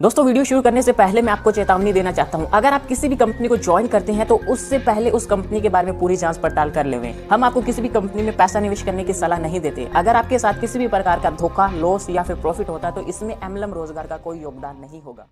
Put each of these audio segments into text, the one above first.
दोस्तों वीडियो शुरू करने से पहले मैं आपको चेतावनी देना चाहता हूं। अगर आप किसी भी कंपनी को ज्वाइन करते हैं तो उससे पहले उस कंपनी के बारे में पूरी जांच पड़ताल कर लें। हम आपको किसी भी कंपनी में पैसा निवेश करने की सलाह नहीं देते। अगर आपके साथ किसी भी प्रकार का धोखा, लॉस या फिर प्रॉफिट होता है तो इसमें एमएलएम रोजगार का कोई योगदान नहीं होगा।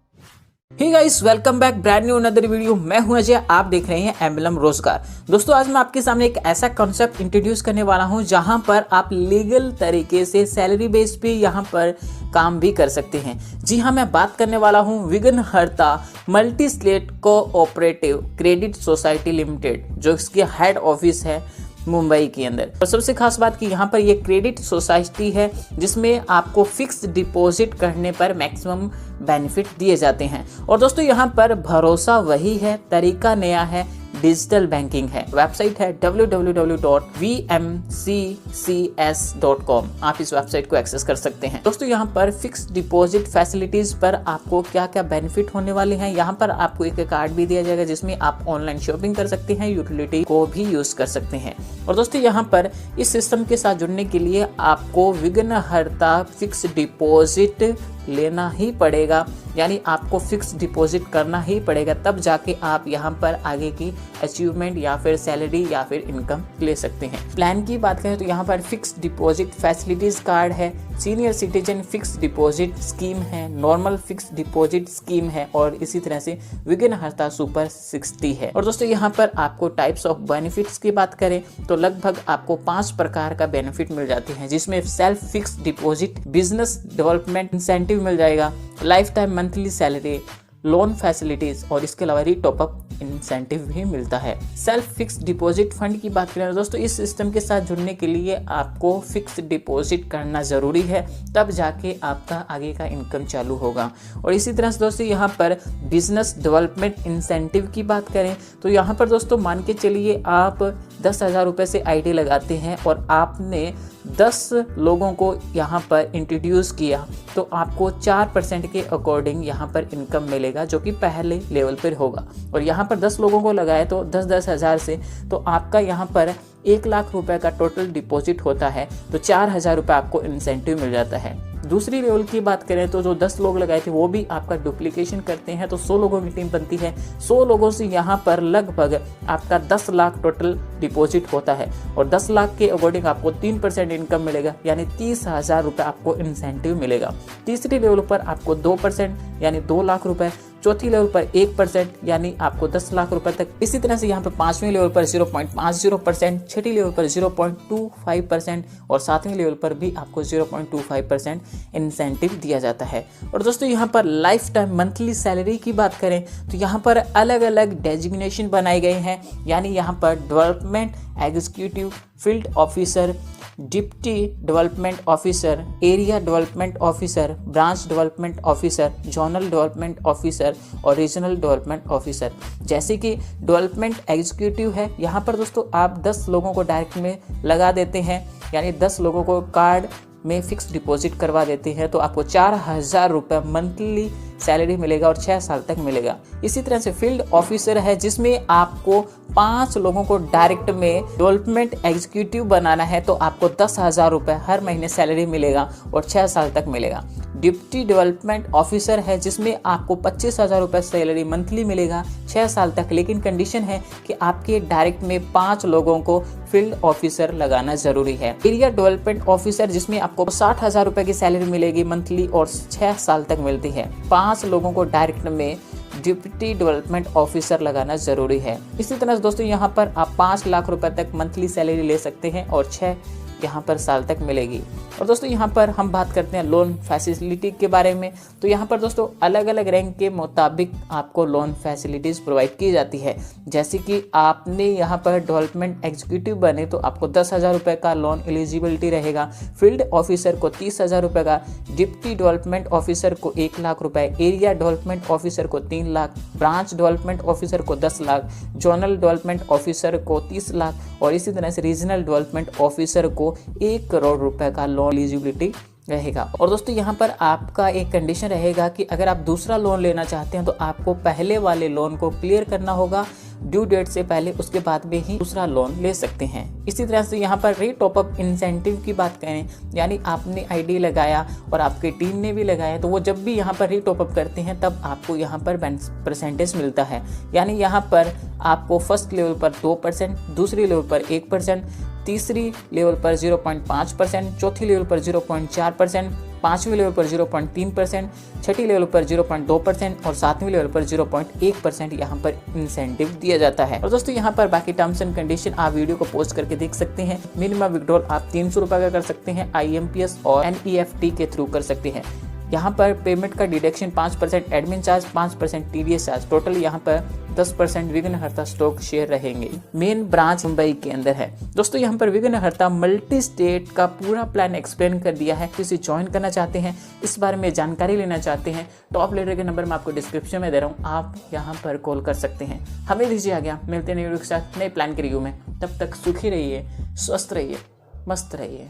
Hey guys, welcome back, brand new another video. मैं हूं अजय, आप देख रहे हैं एमएलएम रोजगार। दोस्तों आज मैं आपके सामने एक ऐसा कॉन्सेप्ट इंट्रोड्यूस करने वाला हूं जहां पर आप लीगल तरीके से सैलरी बेस पे यहां पर काम भी कर सकते हैं। जी हां, मैं बात करने वाला हूं विघ्नहर्ता multi state cooperative credit society limited, जो इसके हेड ऑफिस है मुंबई के अंदर। और सबसे खास बात कि यहाँ पर ये क्रेडिट सोसाइटी है जिसमें आपको फिक्स्ड डिपॉजिट करने पर मैक्सिमम बेनिफिट दिए जाते हैं। और दोस्तों यहाँ पर भरोसा वही है, तरीका नया है, डिजिटल बैंकिंग है। वेबसाइट है www.vmccs.com। आप इस वेबसाइट को एक्सेस कर सकते हैं। दोस्तों यहाँ पर फिक्स्ड डिपॉजिट फैसिलिटीज पर आपको क्या क्या बेनिफिट होने वाले हैं। यहाँ पर आपको एक कार्ड भी दिया जाएगा जिसमें आप ऑनलाइन शॉपिंग कर सकते हैं, यूटिलिटी को भी यूज कर सकते हैं। और दोस्तों यहाँ पर इस सिस्टम के साथ जुड़ने के लिए आपको विघ्नहर्ता फिक्स्ड डिपॉजिट लेना ही पड़ेगा, यानी आपको फिक्स डिपॉजिट करना ही पड़ेगा, तब जाके आप यहाँ पर आगे की अचीवमेंट या फिर सैलरी या फिर इनकम ले सकते हैं। प्लान की बात करें तो यहाँ पर फिक्स डिपॉजिट फैसिलिटीज कार्ड है, senior citizen fix deposit scheme है, नॉर्मल फिक्स डिपॉजिट स्कीम है और इसी तरह से विघ्नहर्ता सुपर 60 है। और दोस्तों यहाँ पर आपको टाइप्स ऑफ बेनिफिट्स की बात करें तो लगभग आपको 5 प्रकार का बेनिफिट मिल जाते हैं, जिसमें self fix deposit, business development incentive मिल जाएगा, lifetime monthly salary, loan facilities और इसके अलावा टॉपअप इंसेंटिव भी मिलता है। सेल्फ फिक्स डिपॉजिट फंड की बात करें दोस्तों, इस सिस्टम के साथ जुड़ने के लिए आपको फिक्स डिपॉजिट करना जरूरी है, तब जाके आपका आगे का इनकम चालू होगा। और इसी तरह से दोस्तों यहाँ पर बिजनेस डेवलपमेंट इंसेंटिव की बात करें तो यहाँ पर दोस्तों मान के चलिए आप 10,000 रुपये से आईडी लगाते हैं और आपने 10 लोगों को यहाँ पर इंट्रोड्यूस किया तो आपको 4% के अकॉर्डिंग यहाँ पर इनकम मिलेगा, जो कि पहले लेवल पर होगा। और यहाँ पर 10 लोगों को लगाए तो 10-10 हज़ार से तो आपका यहाँ पर 1 लाख रुपए का टोटल डिपॉजिट होता है, तो 4,000 रुपये आपको इंसेंटिव मिल जाता है। दूसरी लेवल की बात करें तो जो 10 लोग लगाए थे वो भी आपका डुप्लीकेशन करते हैं, तो 100 लोगों की टीम बनती है। 100 लोगों से यहाँ पर लगभग आपका 10 लाख टोटल डिपॉजिट होता है और 10 लाख के अकॉर्डिंग आपको 3% इनकम मिलेगा, यानी 30,000 रुपये आपको इंसेंटिव मिलेगा। तीसरी लेवल पर आपको 2% यानी 2 लाख रुपए, चौथी लेवल पर 1% यानी आपको 10 लाख रुपए तक। इसी तरह से यहाँ पर 5वीं लेवल पर 0.50%, छठी लेवल पर 0.25% और 7वीं लेवल पर भी आपको 0.25% इंसेंटिव दिया जाता है। और दोस्तों यहाँ पर लाइफ टाइम मंथली सैलरी की बात करें तो यहाँ पर अलग अलग डेजिग्नेशन बनाए गए हैं, यानी यहाँ पर development executive, field officer, deputy development officer, area development officer, branch development officer, zonal development officer और रीजनल डेवलपमेंट ऑफिसर। जैसे कि डेवलपमेंट एग्जीक्यूटिव है, यहाँ पर दोस्तों आप 10 लोगों को डायरेक्ट में लगा देते हैं, यानी 10 लोगों को कार्ड में फिक्स डिपॉजिट करवा देते हैं, तो आपको 4,000 रुपये मंथली सैलरी मिलेगा और 6 साल तक मिलेगा। इसी तरह से फील्ड ऑफिसर है जिसमें आपको 5 लोगों को डायरेक्ट में डेवलपमेंट एग्जीक्यूटिव बनाना है, तो आपको 10,000 रुपये हर महीने सैलरी मिलेगा और 6 साल तक मिलेगा। डिप्टी डेवलपमेंट ऑफिसर है जिसमें आपको 25,000 रुपये सैलरी मंथली मिलेगा 6 साल तक, लेकिन कंडीशन है कि आपके डायरेक्ट में 5 लोगों को फील्ड ऑफिसर लगाना जरूरी है। एरिया डेवलपमेंट ऑफिसर जिसमें आपको 60,000 रुपये की सैलरी मिलेगी मंथली और 6 साल तक मिलती है। 5 लोगों को डायरेक्ट में डिप्टी डेवलपमेंट ऑफिसर लगाना जरूरी है। इसी तरह से दोस्तों यहाँ पर आप 5 लाख रुपए तक मंथली सैलरी ले सकते हैं और 6 यहाँ पर साल तक मिलेगी। और दोस्तों यहाँ पर हम बात करते हैं लोन फैसिलिटी के बारे में, तो यहाँ पर दोस्तों अलग अलग रैंक के मुताबिक आपको लोन फैसिलिटीज़ प्रोवाइड की जाती है। जैसे कि आपने यहाँ पर डेवलपमेंट एग्जीक्यूटिव बने तो आपको 10,000 रुपये का लोन एलिजिबिलिटी रहेगा, फील्ड ऑफिसर को 30,000 रुपये का, डिप्टी डेवलपमेंट ऑफिसर को 1 लाख रुपये, एरिया डेवलपमेंट ऑफिसर को 3 लाख, ब्रांच डेवलपमेंट ऑफिसर को 10 लाख, जोनल डेवलपमेंट ऑफिसर को 30 लाख और इसी तरह से रीजनल डेवलपमेंट ऑफिसर को 1 करोड़ रुपए का लोन एलिजिबिलिटी रहेगा। और दोस्तों यहाँ पर आपका एक कंडीशन रहेगा कि अगर आप दूसरा लोन लेना चाहते हैं तो आपको पहले वाले लोन को क्लियर करना होगा ड्यू डेट से पहले उसके बाद में ही दूसरा लोन ले सकते हैं। इसी तरह से यहाँ पर री टॉप अप इंसेंटिव की बात करें, यानी आपने आईडी लगाया और आपकी टीम ने भी लगाया, तो वो जब भी यहाँ पर री टॉप अप करते हैं तब आपको यहाँ पर परसेंटेज मिलता है। यानी यहाँ पर आपको फर्स्ट लेवल पर 2%, दूसरी लेवल पर 1%, तीसरी लेवल पर 0.5%, चौथी लेवल पर 0.4%, पांचवी लेवल पर 0.3%, छठी लेवल पर 0.2% और सातवीं लेवल पर 0.1% यहाँ पर इंसेंटिव दिया जाता है। और दोस्तों यहाँ पर बाकी टर्म्स एंड कंडीशन आप वीडियो को पोस्ट करके देख सकते हैं। मिनिमम विड्रॉल आप 300 रुपये का कर सकते हैं, IMPS और NEFT के थ्रू कर सकते हैं। यहाँ पर पेमेंट का deduction 5%, admin charge 5%, TDS charge, total यहाँ पर 10% विघ्नहर्ता स्टॉक शेयर रहेंगे। मेन ब्रांच मुंबई के अंदर है। दोस्तों यहाँ पर विघ्नहर्ता मल्टी स्टेट का पूरा प्लान एक्सप्लेन कर दिया है। किसी ज्वाइन करना चाहते हैं, इस बारे में जानकारी लेना चाहते हैं, टॉप लीडर के नंबर मैं आपको डिस्क्रिप्शन में दे रहा हूँ, आप यहाँ पर कॉल कर सकते हैं। हमें दीजिए आ गया, मिलते हैं नए वीडियो के साथ नए प्लान के रिव्यू में। तब तक सुखी रहिए, स्वस्थ रहिए, मस्त रहिए।